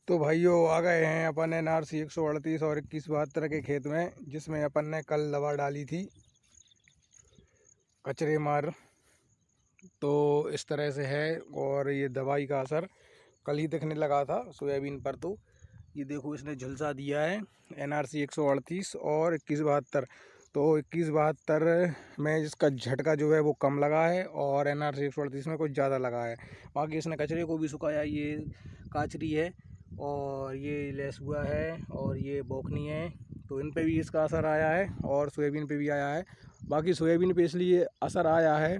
तो भाइयों आ गए हैं अपन NRC 138 और 2172 के खेत में, जिसमें अपन ने कल दवा डाली थी कचरे मार। तो इस तरह से है और ये दवाई का असर कल ही दिखने लगा था सोयाबीन पर। तो ये देखो इसने झुलसा दिया है NRC 138 और 2172। तो 2172 में जिसका झटका जो है वो कम लगा है और NRC 138 में कुछ ज़्यादा लगा है। बाकी इसने कचरे को भी सुखाया, ये काचरी है और ये लेसुआ है और ये बोकनी है, तो इन पे भी इसका असर आया है और सोयाबीन पे भी आया है। बाकी सोयाबीन पे इसलिए असर आया है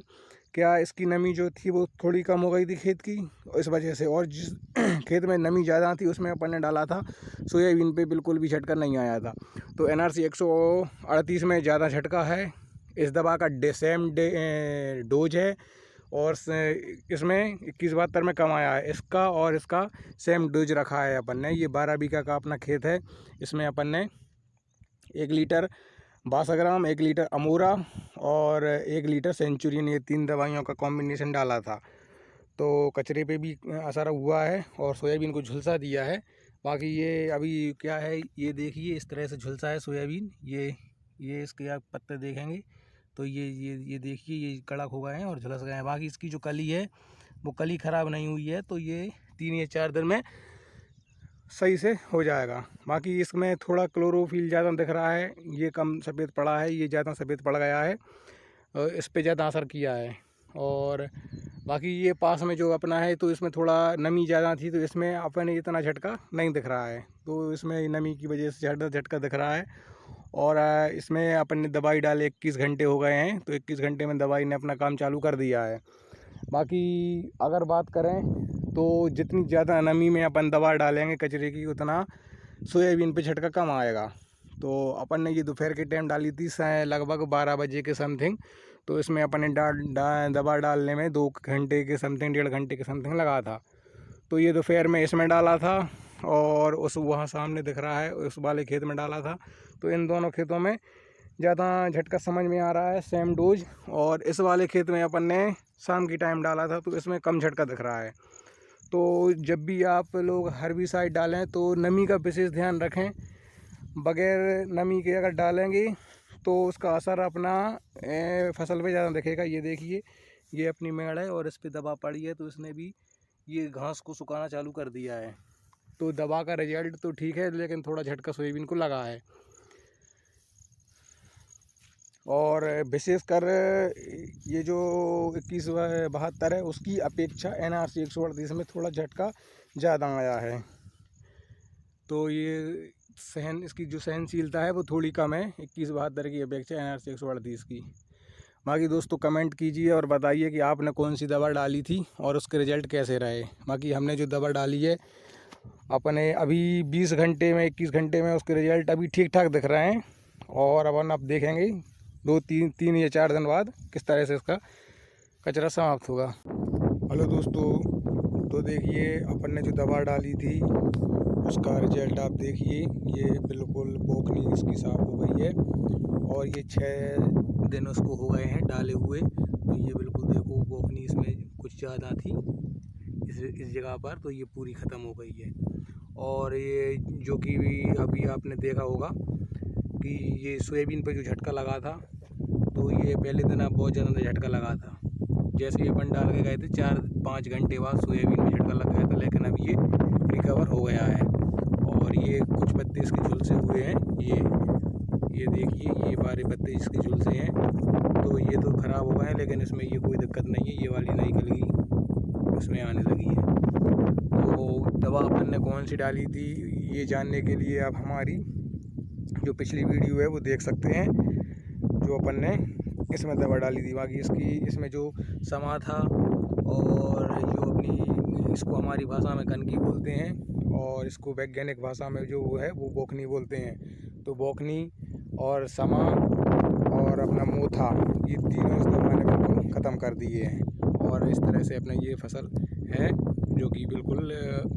क्या, इसकी नमी जो थी वो थोड़ी कम हो गई थी खेत की, इस वजह से। और जिस खेत में नमी ज़्यादा थी उसमें अपन ने डाला था, सोयाबीन पे बिल्कुल भी झटका नहीं आया था। तो NRC 138 में ज़्यादा झटका है। इस दवा का सेम डोज है और इसमें 2172 में कम आया है। इसका और इसका सेम डोज रखा है अपन ने। ये 12 बीघा का अपना खेत है। इसमें अपन ने 1 लीटर 62 ग्राम, 1 लीटर अमूरा और 1 लीटर सेंचुरियन, ये 3 दवाइयों का कॉम्बिनेशन डाला था। तो कचरे पे भी असर हुआ है और सोयाबीन को झुलसा दिया है। बाकी ये अभी क्या है, ये देखिए इस तरह से झुलसा है सोयाबीन। ये इसके आप पत्ते देखेंगे तो ये देखिए ये कड़क हो गए हैं और झुलस गए हैं। बाकी इसकी जो कली है वो कली ख़राब नहीं हुई है, तो ये 3 या 4 दिन में सही से हो जाएगा। बाकी इसमें थोड़ा क्लोरोफिल ज़्यादा दिख रहा है, ये कम सफ़ेद पड़ा है, ये ज़्यादा सफ़ेद पड़ गया है और इस पे ज़्यादा असर किया है। और बाकी ये पास में जो अपना है तो इसमें थोड़ा नमी ज़्यादा थी, तो इसमें अपने इतना झटका नहीं दिख रहा है। तो इसमें नमी की वजह से ज़्यादा झटका दिख रहा है। और इसमें अपन ने दवाई डाले 21 घंटे हो गए हैं, तो 21 घंटे में दवाई ने अपना काम चालू कर दिया है। बाकी अगर बात करें तो जितनी ज़्यादा नमी में अपन दवा डालेंगे कचरे की, उतना सोयाबीन पे झटका कम आएगा। तो अपन ने ये दोपहर के टाइम डाली थी लगभग 12 बजे के समथिंग। तो इसमें अपन ने दवा डालने में 2 घंटे के समथिंग, 1.5 घंटे के समथिंग लगा था। तो ये दोपहर में इसमें डाला था और उस वहाँ सामने दिख रहा है उस वाले खेत में डाला था। तो इन दोनों खेतों में ज़्यादा झटका समझ में आ रहा है, सेम डोज। और इस वाले खेत में अपन ने शाम की टाइम डाला था, तो इसमें कम झटका दिख रहा है। तो जब भी आप लोग हर्बिसाइड डालें तो नमी का विशेष ध्यान रखें। बगैर नमी के अगर डालेंगे तो उसका असर अपना फसल पे ज़्यादा दिखेगा। ये देखिए ये अपनी मेड़ है और इस पर दवा पड़ी है, तो इसने भी ये घास को सुखाना चालू कर दिया है। तो दवा का रिजल्ट तो ठीक है, लेकिन थोड़ा झटका सोयाबीन को लगा है। और विशेषकर ये जो 2172 है उसकी अपेक्षा NRC 138 में थोड़ा झटका ज़्यादा आया है। तो ये इसकी जो सहनशीलता है वो थोड़ी कम है 2172 की अपेक्षा NRC 138 की। बाकी दोस्तों कमेंट कीजिए और बताइए कि आपने कौन सी दवा डाली थी और उसके रिज़ल्ट कैसे रहे। बाकी हमने जो दवा डाली है अपने अभी 20 घंटे में, 21 घंटे में उसके रिज़ल्ट अभी ठीक ठाक दिख रहे हैं। और अपन अब देखेंगे 3 या 4 दिन बाद किस तरह से इसका कचरा समाप्त होगा। हेलो दोस्तों, तो देखिए अपन ने जो दवा डाली थी उसका रिजल्ट आप देखिए। ये बिल्कुल बोकनी इसकी साफ हो गई है और ये 6 दिन उसको हो गए हैं डाले हुए। तो ये बिल्कुल देखो बोकनी इसमें कुछ ज़्यादा थी इस जगह पर, तो ये पूरी ख़त्म हो गई है। और ये जो कि अभी आपने देखा होगा कि ये सोयाबीन पे जो झटका लगा था, तो ये पहले दिन अब बहुत ज़्यादा झटका लगा था। जैसे ही अपन डाल के गए थे 4-5 घंटे बाद सोयाबीन में झटका लग गया था, लेकिन अब ये रिकवर हो गया है। और ये कुछ पत्ते इसके झुलसे हुए हैं, ये देखिए ये 12 पत्ते इसके झुलसे हैं। तो ये तो ख़राब हो गए हैं, लेकिन इसमें ये कोई दिक्कत नहीं है। ये वाली नई कलगी इसमें आने लगी है। तो दवा अपन ने कौन सी डाली थी ये जानने के लिए आप हमारी जो पिछली वीडियो है वो देख सकते हैं, जो अपन ने इसमें दवा डाली थी। बाकी इसमें जो समा था और जो अपनी इसको हमारी भाषा में कनकी बोलते हैं और इसको वैज्ञानिक भाषा में जो है वो बोकनी बोलते हैं। तो बोकनी और समा और अपना मोथा, ये तीनों इस दवा ने बिल्कुल ख़त्म कर दिए हैं। और इस तरह से अपना ये फसल है जो कि बिल्कुल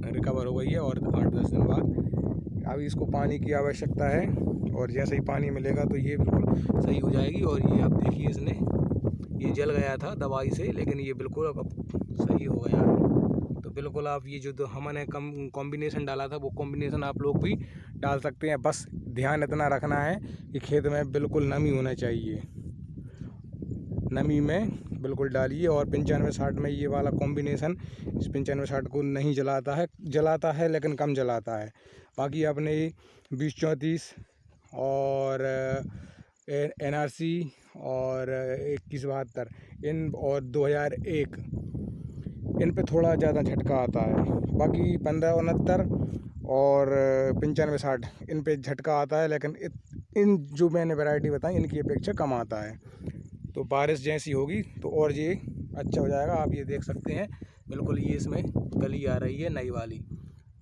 रिकवर हो गई है। और 8-10 दिन बाद अभी इसको पानी की आवश्यकता है और जैसे ही पानी मिलेगा तो ये बिल्कुल सही हो जाएगी। और ये आप देखिए इसने ये जल गया था दवाई से, लेकिन ये बिल्कुल अब सही हो गया है। तो तो बिल्कुल आप ये जो हमने कॉम्बिनेशन डाला था वो कॉम्बिनेशन आप लोग भी डाल सकते हैं। बस ध्यान इतना रखना है कि खेत में बिल्कुल नमी होना चाहिए, नमी में बिल्कुल डालिए। और 95-60 में ये वाला कॉम्बिनेशन इस 95-60 को नहीं जलाता है लेकिन कम जलाता है। बाकी आपने 20-34 और NRC और 21-72 इन और 2001 इन पे थोड़ा ज़्यादा झटका आता है। बाकी 15-69 और 95-60 इन पे झटका आता है, लेकिन इन जो मैंने वैरायटी बताई इनकी अपेक्षा कम आता है। तो बारिश जैसी होगी तो और ये अच्छा हो जाएगा। आप ये देख सकते हैं बिल्कुल ये इसमें कली आ रही है नई वाली।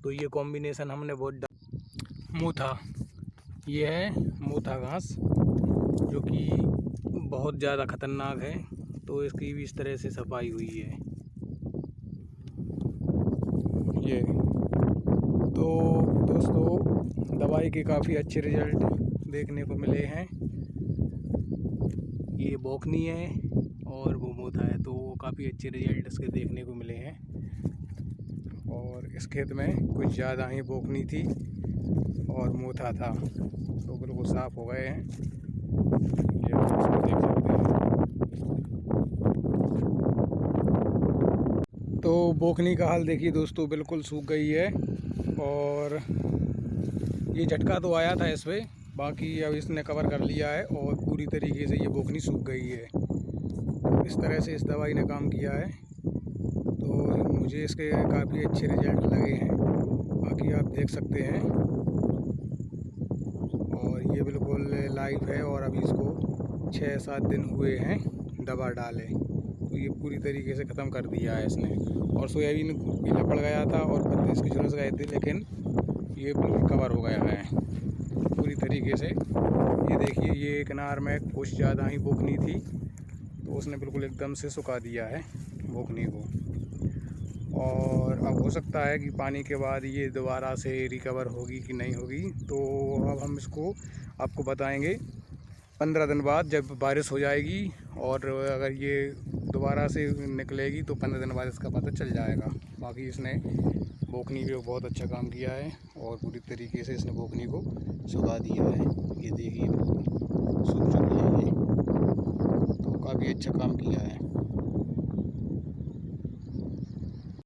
तो ये कॉम्बिनेशन हमने बहुत मोथा, ये है मोथा घास जो कि बहुत ज़्यादा ख़तरनाक है। तो इसकी भी इस तरह से सफाई हुई है ये। तो दोस्तों दवाई के काफ़ी अच्छे रिजल्ट देखने को मिले हैं। ये बोकनी है और वो मोथा है, तो काफ़ी अच्छे रिजल्ट इसके देखने को मिले हैं। और इस खेत में कुछ ज़्यादा ही बोकनी थी और मोथा था, तो बिल्कुल साफ़ हो गए हैं। ये आप देख सकते हैं। तो बोकनी का हाल देखिए दोस्तों, बिल्कुल सूख गई है। और ये झटका तो आया था इस पर, बाकी अब इसने कवर कर लिया है और पूरी तरीके से ये बोकनी सूख गई है। इस तरह से इस दवाई ने काम किया है, तो मुझे इसके काफ़ी अच्छे रिजल्ट लगे हैं। बाकी आप देख सकते हैं। और ये बिल्कुल लाइव है और अभी इसको 6-7 दिन हुए हैं दवा डाले, तो ये पूरी तरीके से ख़त्म कर दिया है इसने। और सोयाबीन पीला पड़ गया था और पत्ते इसके झुलस गए थे, लेकिन ये बिल्कुल कवर हो गया है पूरी तरीके से। ये देखिए ये किनार में कुछ ज़्यादा ही बोकनी थी, तो उसने बिल्कुल एकदम से सुखा दिया है बोकनी को। और अब हो सकता है कि पानी के बाद ये दोबारा से रिकवर होगी कि नहीं होगी, तो अब हम इसको आपको बताएंगे 15 दिन बाद जब बारिश हो जाएगी। और अगर ये दोबारा से निकलेगी तो 15 दिन बाद इसका पता चल जाएगा। बाकी इसने बोकनी पे बहुत अच्छा काम किया है और पूरी तरीके से इसने बोकनी को सुखा दिया है। ये देखिए सूख चुकी है ये, तो काफ़ी अच्छा काम किया है।